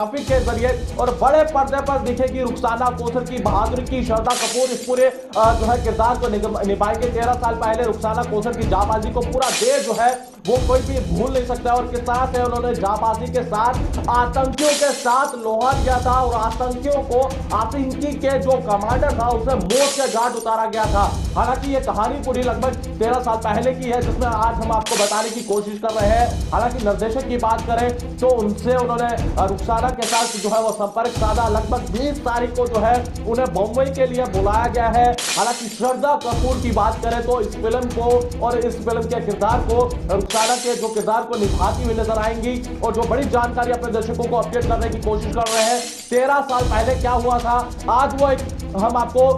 Graphic के जरिए और बड़े पर्दे पर दिखेगी रुखसाना कोसर की बहादुरी की। श्रद्धा कपूर इस पूरे जो है किरदार को निभाएंगे। 13 साल पहले रुखसाना कोसर की जाबाजी को पूरा देश जो है वो कोई भी भूल नहीं सकता और किस तरह से उन्होंने जाबाजी के साथ आतंकियों के साथ लोहा किया था और आतंकियों को आतंकी के जो कमांडर था उसे मौत के घाट उतारा गया था। हालांकि ये कहानी पूरी लगभग 13 साल पहले की है जिसमें आज हम आपको बताने की कोशिश कर रहे हैं। हालांकि निर्देशक की बात करें तो उनसे उन्होंने रुखसाना के साथ जो है वो संपर्क साधा। लगभग 20 तारीख को जो है उन्हें मुंबई के लिए बुलाया गया है। हालांकि श्रद्धा कपूर की बात करें तो इस फिल्म को और इस फिल्म के किरदार को रुखसाना के जो किरदार को निभाती हुई नजर आएंगी और जो बड़ी जानकारी अपने दर्शकों को अपडेट करने की कोशिश कर रहे हैं। 13 साल पहले क्या हुआ था आज वो हम आपको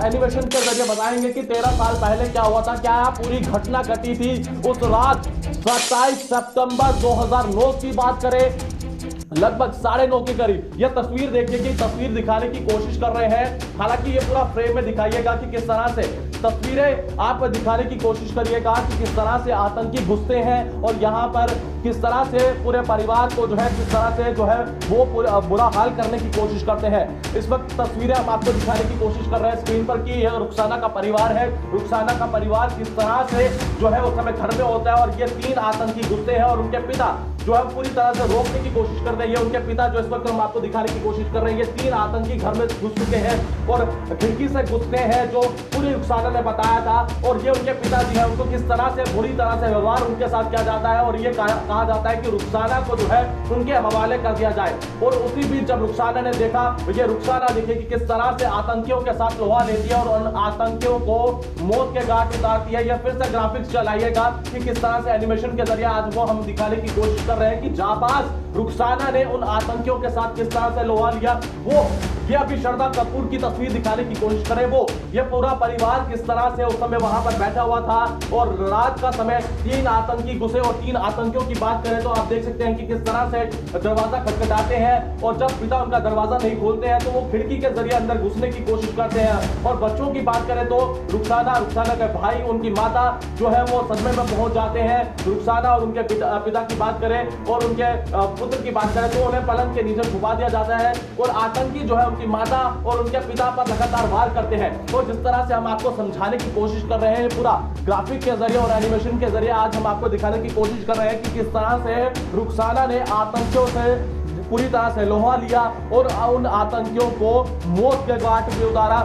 एनिमेशन के जरिए बताएंगे कि 13 साल पहले क्या हुआ था, क्या पूरी घटना घटी थी उस रात 27 सितंबर 2009 की बात करें लगभग 9:30 के करीब। यह तस्वीर देखिए कि तस्वीर दिखाने की कोशिश कर रहे हैं। हालांकि ये पूरा फ्रेम में दिखाइएगा कि किस तरह से तस्वीरें आप दिखाने की कोशिश करिएगा कि किस तरह से आतंकी घुसते हैं और यहाँ पर किस तरह से पूरे परिवार को जो है किस तरह से जो है वो बुरा हाल करने की कोशिश करते हैं। इस वक्त तस्वीरें हम आपको दिखाने की कोशिश कर रहे हैं स्क्रीन पर कि यह रुखसाना का परिवार है। रुखसाना का परिवार किस तरह से जो है उस समय घर में होता है और ये 3 आतंकी घुसते हैं और उनके पिता जो है पूरी तरह से रोकने की कोशिश कर रहे हैं। उनके पिता जो इस वक्त हम आपको दिखाने की कोशिश कर रहे हैं, ये 3 आतंकी घर में घुस चुके हैं और खिड़की से घुसते हैं जो पूरी रुखसाना ने बताया था। और ये उनके पिताजी हैं, उनको किस तरह से बुरी तरह से व्यवहार उनके साथ किया जाता है और ये कहा जाता है कि रुखसाना को जो है उनके हवाले कर दिया जाए। और उसी बीच जब रुखसाना ने देखा ये रुखसाना देखिए कि किस तरह से आतंकियों के साथ लोहा लेती है और उन आतंकियों को मौत के घाट उतारती है। यह फिर से ग्राफिक्स चलाइएगा कि किस तरह से एनिमेशन के जरिए आज वो हम दिखाने की कोशिश कर रहे हैं कि जाबाज रुखसाना ने उन आतंकियों के साथ किस तरह से लोहा लिया। वो ये अभी श्रद्धा कपूर की तस्वीर दिखाने की कोशिश करें। वो ये पूरा परिवार किस तरह से उस समय वहां पर बैठा हुआ था और रात का समय 3 आतंकी घुसे और 3 आतंकियों की बात करें तो आप देख सकते हैं कि किस तरह से दरवाजा खटखटाते हैं और जब पिता उनका दरवाजा नहीं खोलते हैं तो वो खिड़की के जरिए अंदर घुसने की कोशिश करते हैं। और बच्चों की बात करें तो रुखसाना के भाई उनकी माता जो है वो सदमे में पहुंच जाते हैं। रुखसाना और उनके पिता की बात करें और उनके पुत्र की बात करें तो उन्हें पलंग के नीचे छुपा दिया जाता है और आतंकी जो है उनकी माता और उनके पिता पर लगातार वार करते हैं। तो जिस तरह से हम आपको समझाने की कोशिश कर रहे हैं पूरा ग्राफिक के जरिए और एनिमेशन के जरिए आज हम आपको दिखाने की कोशिश कर रहे हैं कि किस तरह से रुखसाना ने आतंकियों से पूरी तरह से लोहा लिया और उन आतंकियों को मौत के घाट पे उतारा।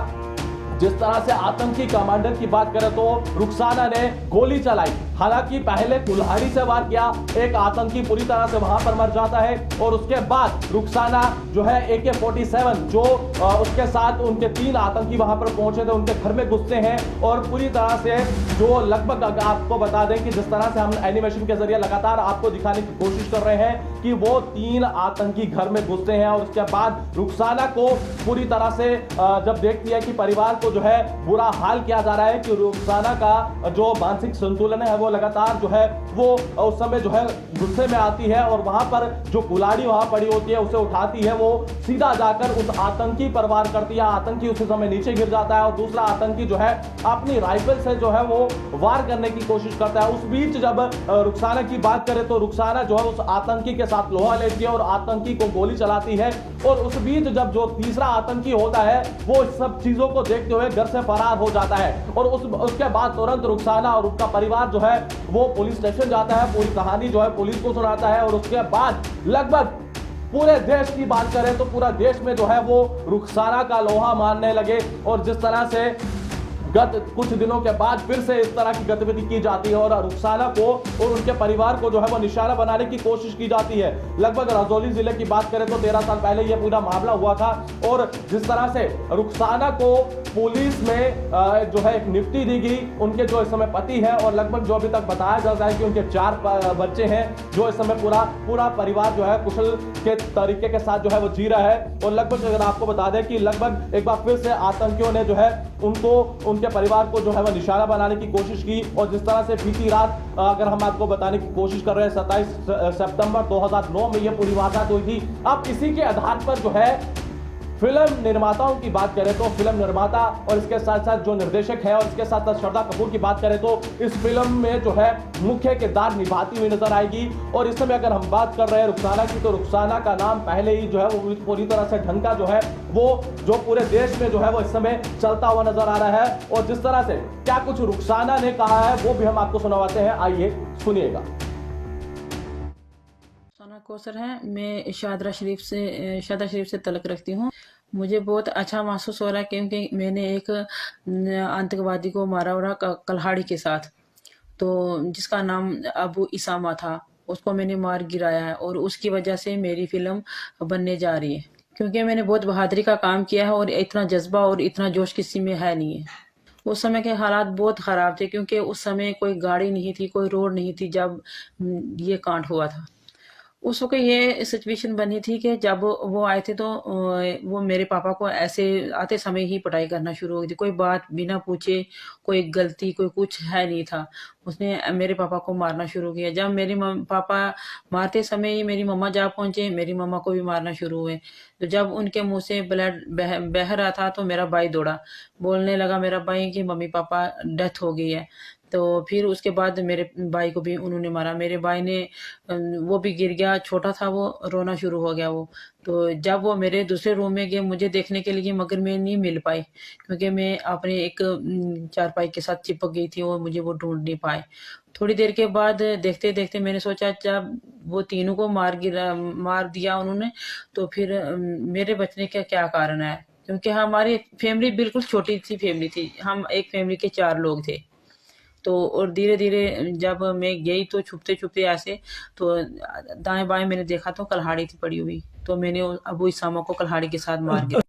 जिस तरह से आतंकी कमांडर की बात करें तो रुखसाना ने गोली चलाई। हालांकि पहले कुल्हाड़ी से वार किया, एक आतंकी पूरी तरह से वहां पर मर जाता है और उसके बाद रुखसाना जो है AK-47 जो उसके साथ उनके 3 आतंकी वहां पर पहुंचे थे उनके घर में घुसते हैं और पूरी तरह से जो लगभग आपको बता दें कि जिस तरह से हम एनिमेशन के जरिए लगातार आपको दिखाने की कोशिश कर रहे हैं कि वो 3 आतंकी घर में घुसते हैं और उसके बाद रुखसाना को पूरी तरह से जब देखती है कि परिवार को जो है बुरा हाल किया जा रहा है कि रुखसाना का जो मानसिक संतुलन है वो लगातार जो है वो उस समय जो है गुस्से में आती है और वहां पर जो कुल्हाड़ी वहां पड़ी होती है उसे उठाती है, वो सीधा जाकर उस आतंकी पर वार करती है। आतंकी उसी समय नीचे गिर जाता है और दूसरा आतंकी जो है अपनी राइफल से जो है वो वार करने की कोशिश करता है। उस बीच जब रुखसाना की बात करें तो रुखसाना जो है उस आतंकी के साथ लोहा लेती है और आतंकी को गोली चलाती है और उस बीच जब जो तीसरा आतंकी होता है वो इस सब चीजों को देखते हुए घर से फरार हो जाता है और उसके बाद तुरंत रुखसाना और उसका परिवार जो है वो पुलिस स्टेशन जाता है, पूरी कहानी जो है पुलिस को सुनाता है और उसके बाद लगभग पूरे देश की बात करें तो पूरा देश में जो है वो रुखसाना का लोहा मारने लगे। और जिस तरह से गत कुछ दिनों के बाद फिर से इस तरह की गतिविधि की जाती है और रुखसाना को और उनके परिवार को जो है वो निशाना बनाने की कोशिश की जाती है। लगभग राजौरी जिले की बात करें तो 13 साल पहले यह पूरा मामला हुआ था और जिस तरह से रुखसाना को पुलिस में जो है एक नियुक्ति दी गई। उनके जो इस समय पति है और लगभग जो अभी तक बताया जाता है कि उनके 4 बच्चे हैं जो इस समय पूरा परिवार जो है कुशल के तरीके के साथ जो है वो जी रहा है। और लगभग अगर आपको बता दें कि लगभग एक बार फिर से आतंकियों ने जो है उनके परिवार को जो है वह निशाना बनाने की कोशिश की। और जिस तरह से बीती रात अगर हम आपको बताने की कोशिश कर रहे हैं 27 सितंबर 2009 में यह पूरी वारदात हुई थी। अब इसी के आधार पर जो है फिल्म निर्माताओं की बात करें तो फिल्म निर्माता और इसके साथ साथ जो निर्देशक है और इसके साथ साथ श्रद्धा कपूर की बात करें तो इस फिल्म में जो है मुख्य किरदार निभाती हुई नजर आएगी। और इस समय अगर हम बात कर रहे हैं रुखसाना की, तो रुखसाना का नाम पहले ही जो है वो पूरी तरह से ढंका जो है वो जो पूरे देश में जो है वो इस समय चलता हुआ नजर आ रहा है। और जिस तरह से क्या कुछ रुखसाना ने कहा है वो भी हम आपको सुनवाते हैं, आइए सुनिएगा। कौसर है। मैं शादा शरीफ से तलक रखती हूँ। मुझे बहुत अच्छा महसूस हो रहा है क्योंकि मैंने एक आतंकवादी को मारा हुआ कल्हाड़ी के साथ, तो जिसका नाम अबू इसामा था, उसको मैंने मार गिराया है और उसकी वजह से मेरी फिल्म बनने जा रही है क्योंकि मैंने बहुत बहादुरी का काम किया है और इतना जज्बा और इतना जोश किसी में है नहीं है। उस समय के हालात बहुत ख़राब थे क्योंकि उस समय कोई गाड़ी नहीं थी, कोई रोड नहीं थी जब ये कांड हुआ था। उस वक्त ये सिचुएशन बनी थी कि जब वो आए थे तो वो मेरे पापा को ऐसे आते समय ही पिटाई करना शुरू हो गई थी। कोई बात बिना पूछे, कोई गलती, कोई कुछ है नहीं था। उसने मेरे पापा को मारना शुरू किया। जब मेरे पापा मारते समय ही मेरी मम्मा जा पहुंचे, मेरी मम्मा को भी मारना शुरू हुए। तो जब उनके मुंह से ब्लड बह रहा था तो मेरा भाई दौड़ा, बोलने लगा मेरा भाई कि मम्मी पापा डेथ हो गई है। तो फिर उसके बाद मेरे भाई को भी उन्होंने मारा। मेरे भाई ने वो भी गिर गया, छोटा था वो, रोना शुरू हो गया वो। तो जब वो मेरे दूसरे रूम में गए मुझे देखने के लिए, मगर मैं नहीं मिल पाई क्योंकि मैं अपने एक चारपाई के साथ चिपक गई थी और मुझे वो ढूंढ नहीं पाए। थोड़ी देर के बाद देखते देखते मैंने सोचा जब वो तीनों को मार दिया उन्होंने, तो फिर मेरे बचने का क्या कारण है, क्योंकि हमारी फैमिली बिल्कुल छोटी सी फैमिली थी। हम एक फैमिली के 4 लोग थे। तो और धीरे धीरे जब मैं गई तो छुपते छुपते ऐसे, तो दाएं बाएं मैंने देखा तो कल्हाड़ी थी पड़ी हुई, तो मैंने अबू इसामा को कल्हाड़ी के साथ मार दिया।